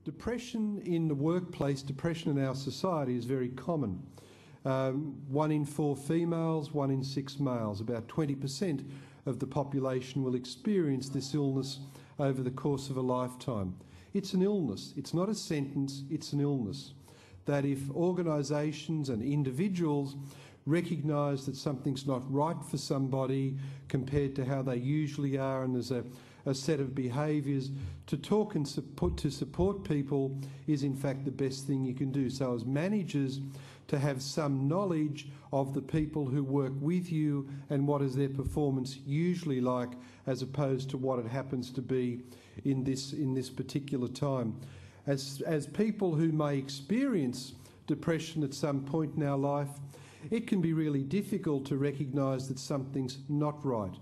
Depression in the workplace, depression in our society is very common. 1 in 4 females, 1 in 6 males, about 20% of the population will experience this illness over the course of a lifetime. It's an illness, it's not a sentence, it's an illness. That if organisations and individuals recognise that something's not right for somebody compared to how they usually are, and there's a set of behaviours, to talk and support people is in fact the best thing you can do. So as managers, to have some knowledge of the people who work with you and what is their performance usually like, as opposed to what it happens to be in this particular time. As people who may experience depression at some point in our life, it can be really difficult to recognise that something's not right.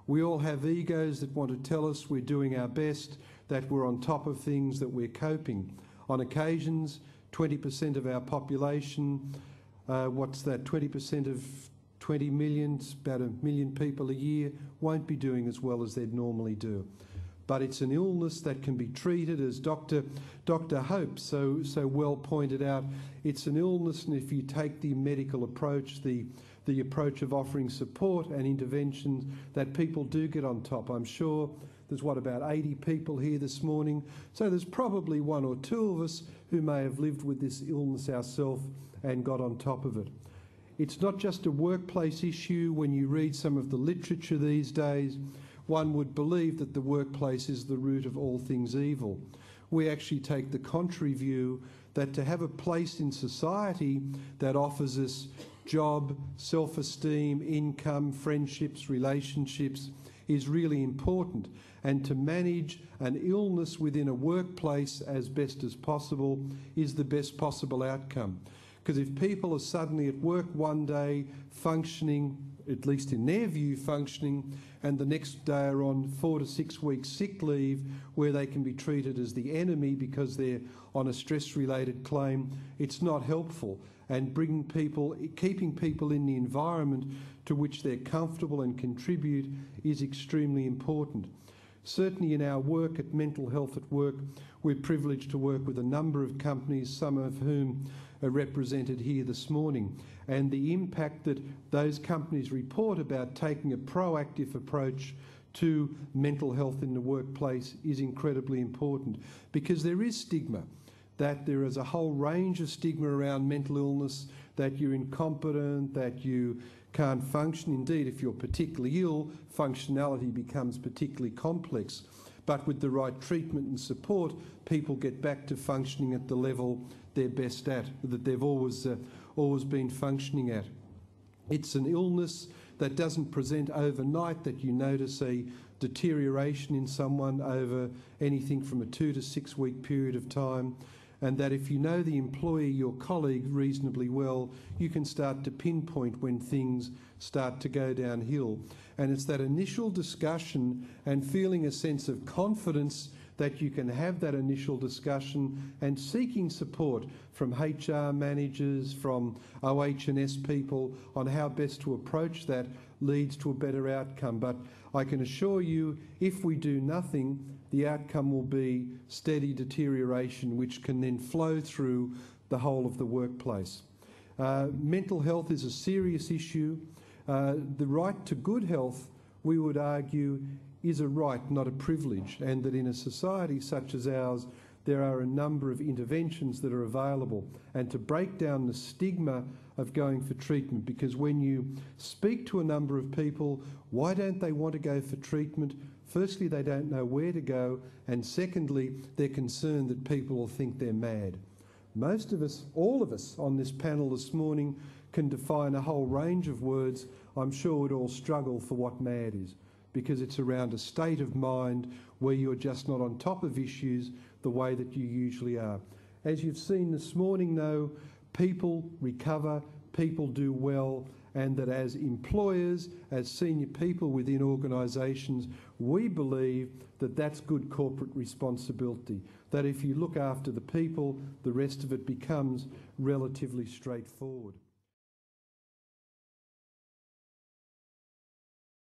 We all have egos that want to tell us we're doing our best, that we're on top of things, that we're coping. On occasions, 20% of our population, what's that, 20% of 20 million, about 1 million people a year, won't be doing as well as they'd normally do. But it's an illness that can be treated, as Dr. Hope so well pointed out. It's an illness, and if you take the medical approach, the approach of offering support and interventions, that people do get on top. I'm sure there's, about 80 people here this morning, so there's probably 1 or 2 of us who may have lived with this illness ourselves and got on top of it. It's not just a workplace issue. When you read some of the literature these days, one would believe that the workplace is the root of all things evil. We actually take the contrary view, that to have a place in society that offers us job, self-esteem, income, friendships, relationships is really important, and to manage an illness within a workplace as best as possible is the best possible outcome. Because if people are suddenly at work one day functioning, at least in their view functioning, and the next day are on 4 to 6 weeks sick leave where they can be treated as the enemy because they're on a stress-related claim, it's not helpful. And keeping people in the environment to which they're comfortable and contribute is extremely important. Certainly in our work at Mental Health at Work, we're privileged to work with a number of companies, some of whom are represented here this morning. And the impact that those companies report about taking a proactive approach to mental health in the workplace is incredibly important, because there is stigma. That there is a whole range of stigma around mental illness, that you're incompetent, that you can't function. Indeed, if you're particularly ill, functionality becomes particularly complex. But with the right treatment and support, people get back to functioning at the level they're best at, that they've always been functioning at. It's an illness that doesn't present overnight, that you notice a deterioration in someone over anything from a 2 to 6 week period of time. And that if you know the employee, your colleague, reasonably well, you can start to pinpoint when things start to go downhill. And it's that initial discussion and feeling a sense of confidence that you can have that initial discussion, and seeking support from HR managers, from OH&S people on how best to approach that leads to a better outcome. But I can assure you, if we do nothing, the outcome will be steady deterioration, which can then flow through the whole of the workplace. Mental health is a serious issue. The right to good health, we would argue, is a right, not a privilege, and that in a society such as ours, there are a number of interventions that are available, and to break down the stigma of going for treatment. Because when you speak to a number of people, why don't they want to go for treatment? Firstly, they don't know where to go, and secondly, they're concerned that people will think they're mad. Most of us, all of us on this panel this morning, can define a whole range of words. I'm sure we'd all struggle for what mad is, because it's around a state of mind where you're just not on top of issues the way that you usually are. As you've seen this morning, though, people recover, people do well, and that as employers, as senior people within organisations, we believe that that's good corporate responsibility. That if you look after the people, the rest of it becomes relatively straightforward.